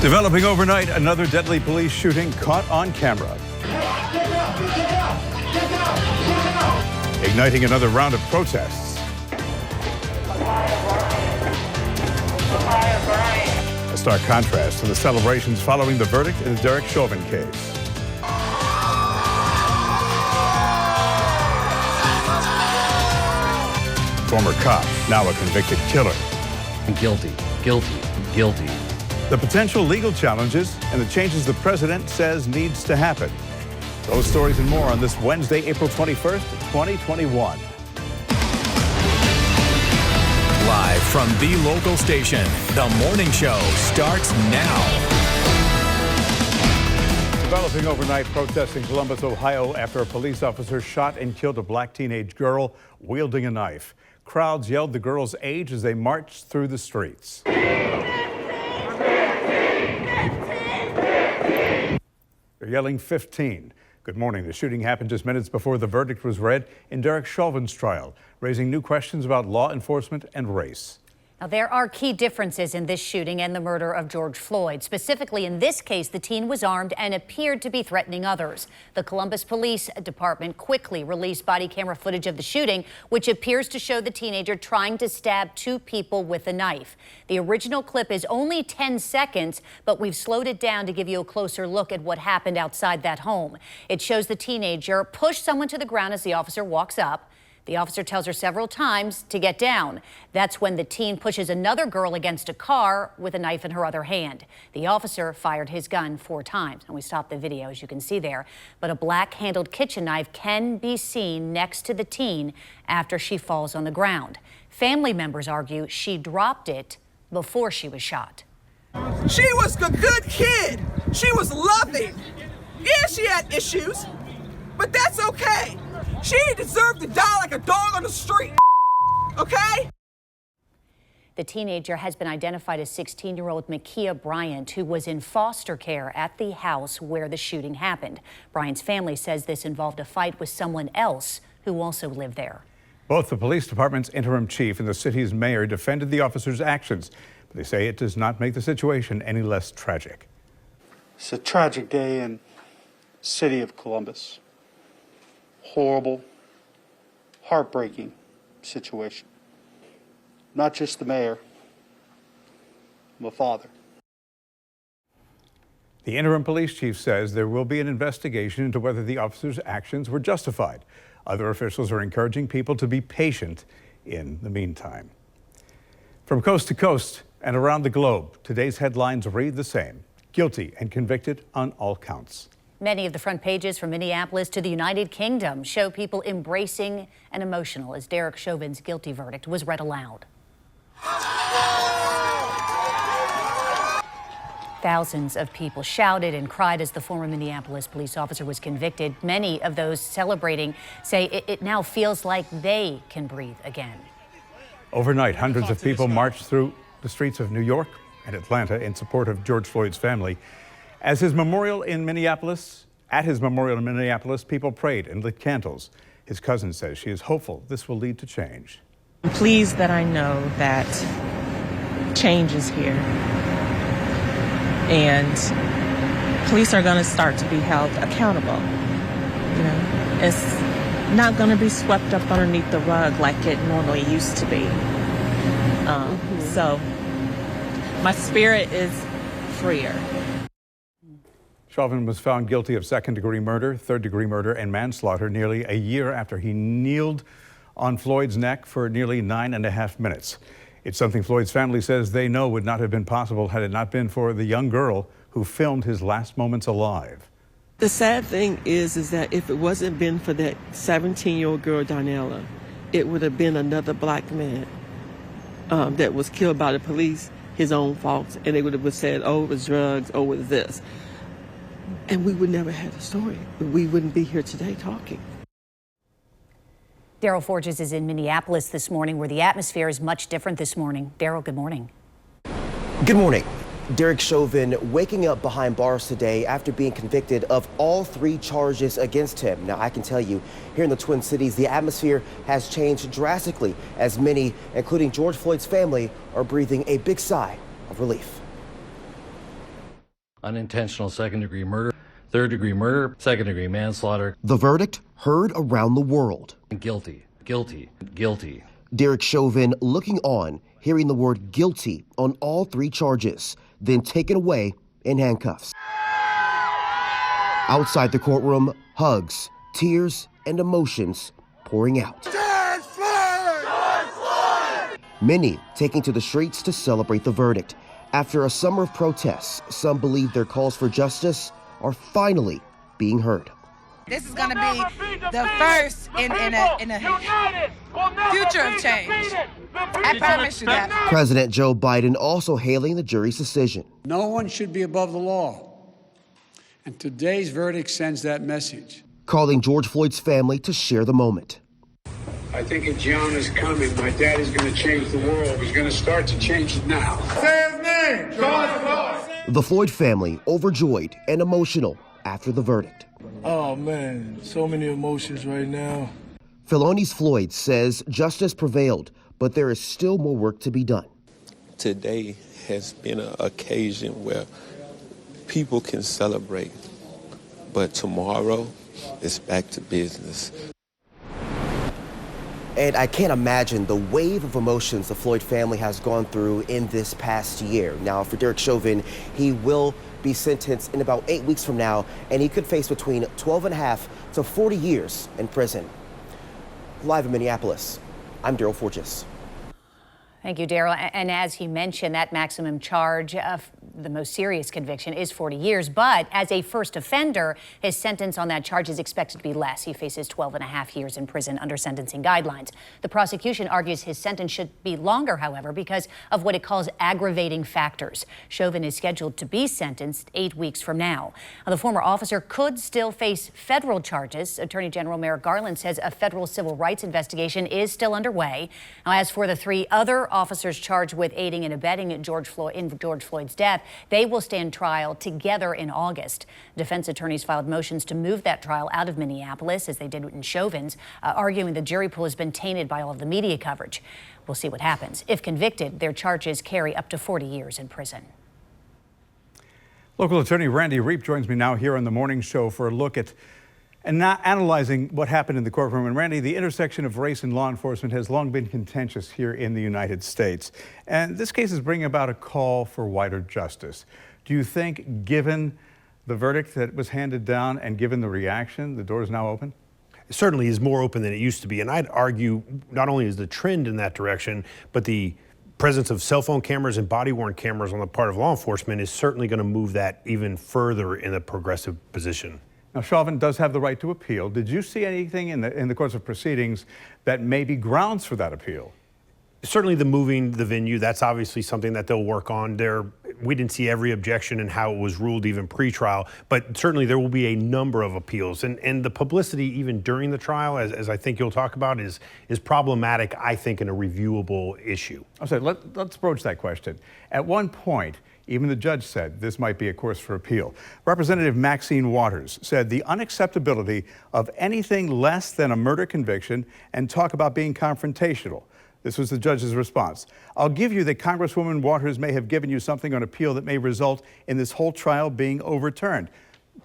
Developing overnight, another deadly police shooting caught on camera. Igniting another round of protests. A stark contrast to the celebrations following the verdict in the Derek Chauvin case. Former cop, now a convicted killer. Guilty, guilty, guilty. The potential legal challenges and the changes the president says needs to happen. Those stories and more on this Wednesday, April 21st, 2021. Live from the local station, the morning show starts now. Developing overnight, protests in Columbus, Ohio after a police officer shot and killed a black teenage girl wielding a knife. Crowds yelled the girl's age as they marched through the streets. They're yelling 15. Good morning. The shooting happened just minutes before the verdict was read in Derek Chauvin's trial, raising new questions about law enforcement and race. Now, there are key differences in this shooting and the murder of George Floyd. Specifically, in this case, the teen was armed and appeared to be threatening others. The Columbus Police Department quickly released body camera footage of the shooting, which appears to show the teenager trying to stab two people with a knife. The original clip is only 10 seconds, but we've slowed it down to give you a closer look at what happened outside that home. It shows the teenager push someone to the ground as the officer walks up. The officer tells her several times to get down. That's when the teen pushes another girl against a car with a knife in her other hand. The officer fired his gun 4 times. And we stopped the video, as you can see there. But a black-handled kitchen knife can be seen next to the teen after she falls on the ground. Family members argue she dropped it before she was shot. She was a good kid. She was loving. Yeah, she had issues, but that's okay. She deserved to die like a dog on the street, okay? The teenager has been identified as 16-year-old Makia Bryant, who was in foster care at the house where the shooting happened. Bryant's family says this involved a fight with someone else who also lived there. Both the police department's interim chief and the city's mayor defended the officer's actions, but they say it does not make the situation any less tragic. It's a tragic day in the city of Columbus. Horrible, heartbreaking situation. Not just the mayor, I'm a father. The interim police chief says there will be an investigation into whether the officer's actions were justified. Other officials are encouraging people to be patient in the meantime. From coast to coast and around the globe, today's headlines read the same: guilty and convicted on all counts. Many of the front pages from Minneapolis to the United Kingdom show people embracing and emotional as Derek Chauvin's guilty verdict was read aloud. Thousands of people shouted and cried as the former Minneapolis police officer was convicted. Many of those celebrating say it now feels like they can breathe again. Overnight, hundreds of people marched through the streets of New York and Atlanta in support of George Floyd's family. At his memorial in Minneapolis, people prayed and lit candles. His cousin says she is hopeful this will lead to change. I'm pleased that I know that change is here. And police are going to start to be held accountable. You know, it's not going to be swept up underneath the rug like it normally used to be. So my spirit is freer. Chauvin was found guilty of second-degree murder, third-degree murder, and manslaughter nearly a year after he kneeled on Floyd's neck for nearly 9.5 minutes. It's something Floyd's family says they know would not have been possible had it not been for the young girl who filmed his last moments alive. The sad thing is that if it wasn't been for that 17-year-old girl, Darnella, it would have been another black man that was killed by the police, his own fault, and they would have said, oh, it was drugs, oh, it was this. And we would never have a story. We wouldn't be here today talking. Daryl Forges is in Minneapolis this morning, where the atmosphere is much different this morning. Daryl, good morning. Good morning. Derek Chauvin waking up behind bars today after being convicted of all 3 charges against him. Now, I can tell you, here in the Twin Cities, the atmosphere has changed drastically as many, including George Floyd's family, are breathing a big sigh of relief. Unintentional second-degree murder, third-degree murder, second-degree manslaughter. The verdict heard around the world. Guilty, guilty, guilty. Derek Chauvin looking on, hearing the word guilty on all 3 charges, then taken away in handcuffs. Outside the courtroom, hugs, tears, and emotions pouring out. George Floyd! George Floyd! Many taking to the streets to celebrate the verdict. After a summer of protests, some believe their calls for justice are finally being heard. This is going to be the first in a future of change. I promise you that. President Joe Biden also hailing the jury's decision. No one should be above the law. And today's verdict sends that message. Calling George Floyd's family to share the moment. I think a John is coming. My dad is going to change the world. He's going to start to change it now. Say his name, George Floyd. The Floyd family overjoyed and emotional after the verdict. Oh man, so many emotions right now. Philonise Floyd says justice prevailed, but there is still more work to be done. Today has been an occasion where people can celebrate, but tomorrow it's back to business. And I can't imagine the wave of emotions the Floyd family has gone through in this past year. Now, for Derek Chauvin, he will be sentenced in about 8 weeks from now, and he could face between 12 and a half to 40 years in prison. Live in Minneapolis, I'm Daryl Forges. Thank you, Daryl. And as he mentioned, that maximum charge of the most serious conviction is 40 years. But as a first offender, his sentence on that charge is expected to be less. He faces 12 and a half years in prison under sentencing guidelines. The prosecution argues his sentence should be longer, however, because of what it calls aggravating factors. Chauvin is scheduled to be sentenced 8 weeks from now. The former officer could still face federal charges. Attorney General Merrick Garland says a federal civil rights investigation is still underway. Now, as for the 3 other officers charged with aiding and abetting in George Floyd's death, they will stand trial together in August. Defense attorneys filed motions to move that trial out of Minneapolis, as they did in Chauvin's, arguing the jury pool has been tainted by all of the media coverage. We'll see what happens. If convicted, their charges carry up to 40 years in prison. Local attorney Randy Reep joins me now here on the morning show for a look at and now analyzing what happened in the courtroom. And Randy, the intersection of race and law enforcement has long been contentious here in the United States. And this case is bringing about a call for wider justice. Do you think, given the verdict that was handed down and given the reaction, the door is now open? It certainly is more open than it used to be. And I'd argue not only is the trend in that direction, but the presence of cell phone cameras and body-worn cameras on the part of law enforcement is certainly going to move that even further in a progressive position. Now, Chauvin does have the right to appeal. Did you see anything in the course of proceedings that may be grounds for that appeal? Certainly the moving the venue, that's obviously something that they'll work on. We didn't see every objection and how it was ruled even pre-trial, but certainly there will be a number of appeals. And the publicity even during the trial, as I think you'll talk about, is problematic, I think, in a reviewable issue. I'll say, let's broach that question. At one point, even the judge said this might be a course for appeal. Representative Maxine Waters said the unacceptability of anything less than a murder conviction and talk about being confrontational. This was the judge's response. I'll give you that Congresswoman Waters may have given you something on appeal that may result in this whole trial being overturned.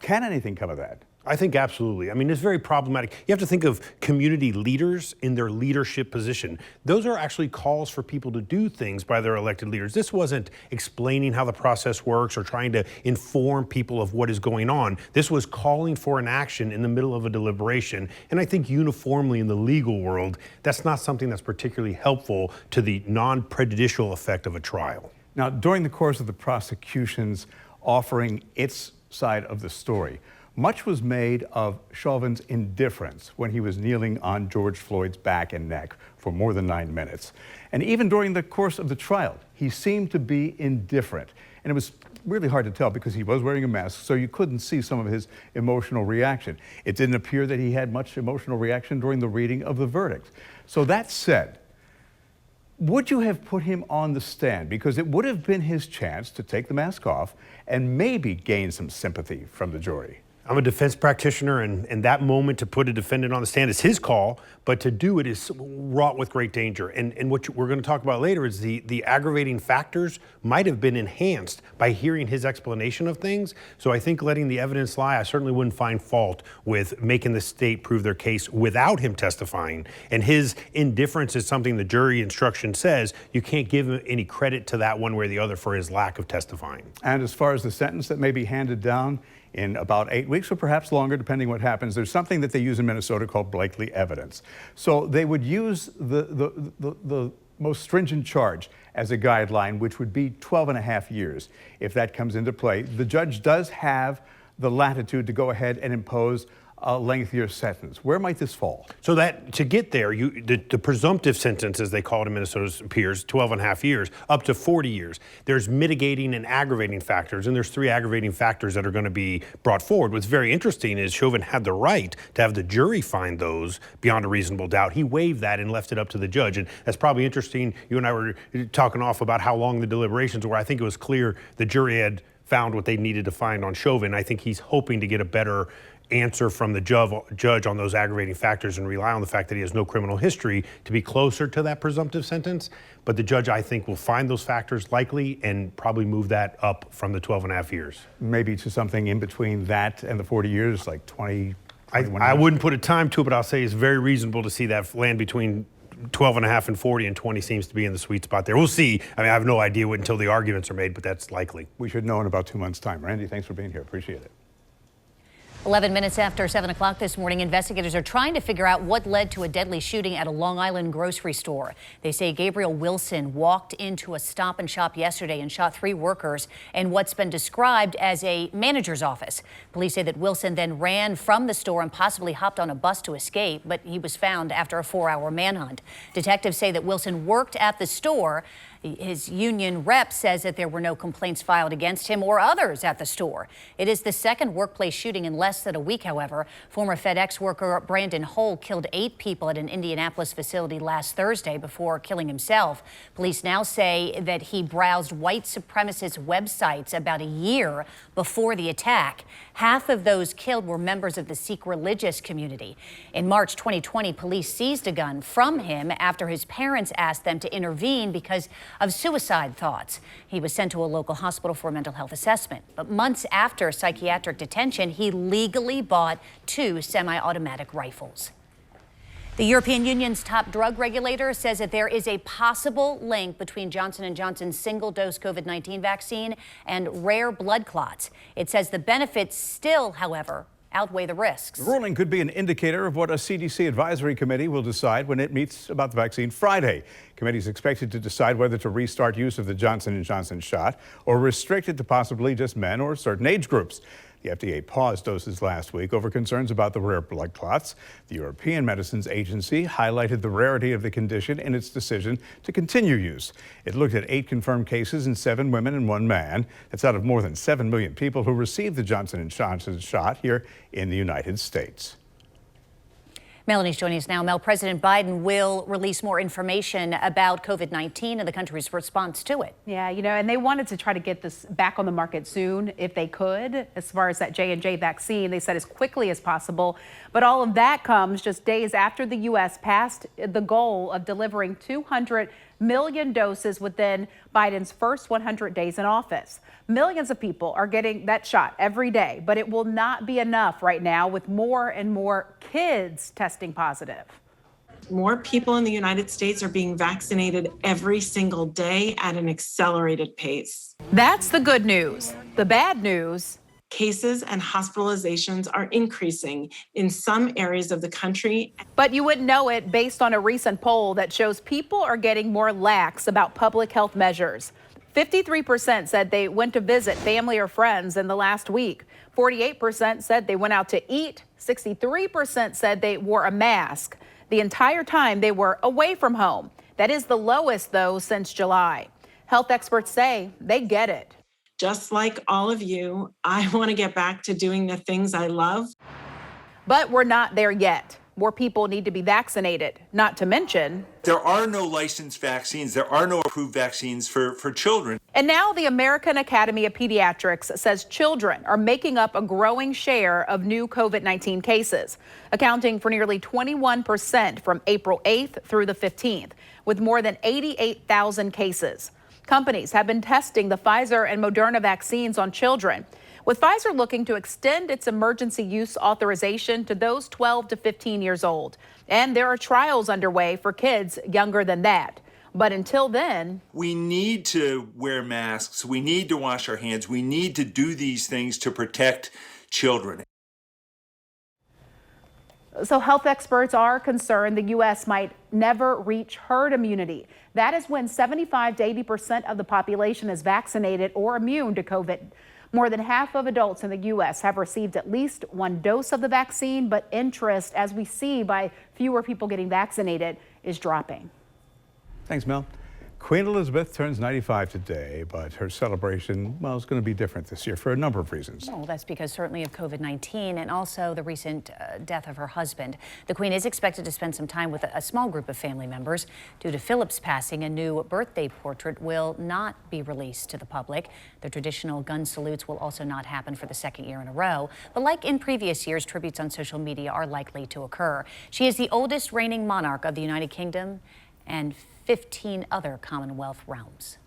Can anything come of that? I think absolutely. I mean, it's very problematic. You have to think of community leaders in their leadership position. Those are actually calls for people to do things by their elected leaders. This wasn't explaining how the process works or trying to inform people of what is going on. This was calling for an action in the middle of a deliberation. And I think uniformly in the legal world, that's not something that's particularly helpful to the non-prejudicial effect of a trial. Now, during the course of the prosecution's offering its side of the story, much was made of Chauvin's indifference when he was kneeling on George Floyd's back and neck for more than 9 minutes. And even during the course of the trial, he seemed to be indifferent. And it was really hard to tell because he was wearing a mask, so you couldn't see some of his emotional reaction. It didn't appear that he had much emotional reaction during the reading of the verdict. So that said, would you have put him on the stand? Because it would have been his chance to take the mask off and maybe gain some sympathy from the jury. I'm a defense practitioner, and that moment to put a defendant on the stand is his call, but to do it is wrought with great danger. And what we're going to talk about later is the aggravating factors might have been enhanced by hearing his explanation of things. So I think letting the evidence lie, I certainly wouldn't find fault with making the state prove their case without him testifying. And his indifference is something the jury instruction says you can't give him any credit to that one way or the other for his lack of testifying. And as far as the sentence that may be handed down in about 8 weeks or perhaps longer, depending what happens, there's something that they use in Minnesota called Blakely evidence. So they would use the most stringent charge as a guideline, which would be 12 and a half years if that comes into play. The judge does have the latitude to go ahead and impose a lengthier sentence. Where might this fall? So that to get there, the presumptive sentence, as they call it in Minnesota's peers, 12 and a half years, up to 40 years. There's mitigating and aggravating factors, and there's 3 aggravating factors that are going to be brought forward. What's very interesting is Chauvin had the right to have the jury find those beyond a reasonable doubt. He waived that and left it up to the judge, and that's probably interesting. You and I were talking off about how long the deliberations were. I think it was clear the jury had found what they needed to find on Chauvin. I think he's hoping to get a better answer from the judge on those aggravating factors and rely on the fact that he has no criminal history to be closer to that presumptive sentence. But the judge, I think, will find those factors likely and probably move that up from the 12 and a half years. Maybe to something in between that and the 40 years, like 20, 21 I years. wouldn't put a time to it, but I'll say it's very reasonable to see that land between 12 and a half and 40, and 20 seems to be in the sweet spot there. We'll see. I mean, I have no idea until the arguments are made, but that's likely. We should know in about 2 months' time. Randy, thanks for being here. Appreciate it. 11 minutes after 7 o'clock this morning, investigators are trying to figure out what led to a deadly shooting at a Long Island grocery store. They say Gabriel Wilson walked into a Stop and Shop yesterday and shot 3 workers in what's been described as a manager's office. Police say that Wilson then ran from the store and possibly hopped on a bus to escape, but he was found after a 4-hour manhunt. Detectives say that Wilson worked at the store. His union rep says that there were no complaints filed against him or others at the store. It is the second workplace shooting in less than a week, however. Former FedEx worker Brandon Hull killed 8 people at an Indianapolis facility last Thursday before killing himself. Police now say that he browsed white supremacist websites about a year before the attack. Half of those killed were members of the Sikh religious community. In March 2020, police seized a gun from him after his parents asked them to intervene because of suicide thoughts. He was sent to a local hospital for a mental health assessment. But months after psychiatric detention, he legally bought 2 semi-automatic rifles. The European Union's top drug regulator says that there is a possible link between Johnson & Johnson's single-dose COVID-19 vaccine and rare blood clots. It says the benefits still, however, outweigh the risks. The ruling could be an indicator of what a CDC advisory committee will decide when it meets about the vaccine Friday. Committee is expected to decide whether to restart use of the Johnson & Johnson shot or restrict it to possibly just men or certain age groups. The FDA paused doses last week over concerns about the rare blood clots. The European Medicines Agency highlighted the rarity of the condition in its decision to continue use. It looked at 8 confirmed cases in 7 women and 1 man. That's out of more than 7 million people who received the Johnson & Johnson shot here in the United States. Melanie's joining us now. Mel, President Biden will release more information about COVID-19 and the country's response to it. Yeah, and they wanted to try to get this back on the market soon if they could. As far as that J&J vaccine, they said as quickly as possible. But all of that comes just days after the U.S. passed the goal of delivering 200 million doses within Biden's first 100 days in office. Millions of people are getting that shot every day, but it will not be enough right now with more and more kids testing positive. More people in the United States are being vaccinated every single day at an accelerated pace. That's the good news. The bad news: cases and hospitalizations are increasing in some areas of the country. But you wouldn't know it based on a recent poll that shows people are getting more lax about public health measures. 53% said they went to visit family or friends in the last week. 48% said they went out to eat. 63% said they wore a mask the entire time they were away from home. That is the lowest, though, since July. Health experts say they get it. Just like all of you, I want to get back to doing the things I love. But we're not there yet. More people need to be vaccinated, not to mention. There are no licensed vaccines. There are no approved vaccines for children. And now the American Academy of Pediatrics says children are making up a growing share of new COVID-19 cases, accounting for nearly 21% from April 8th through the 15th, with more than 88,000 cases. Companies have been testing the Pfizer and Moderna vaccines on children, with Pfizer looking to extend its emergency use authorization to those 12 to 15 years old. And there are trials underway for kids younger than that. But until then, we need to wear masks. We need to wash our hands. We need to do these things to protect children. So health experts are concerned the U.S. might never reach herd immunity. That is when 75 to 80% of the population is vaccinated or immune to COVID. More than half of adults in the U.S. have received at least one dose of the vaccine, but interest, as we see by fewer people getting vaccinated, is dropping. Thanks, Mel. Queen Elizabeth turns 95 today, but her celebration, well, is going to be different this year for a number of reasons. Well, that's because certainly of COVID-19 and also the recent death of her husband. The Queen is expected to spend some time with a small group of family members. Due to Philip's passing, a new birthday portrait will not be released to the public. The traditional gun salutes will also not happen for the second year in a row. But like in previous years, tributes on social media are likely to occur. She is the oldest reigning monarch of the United Kingdom and 15 other Commonwealth realms.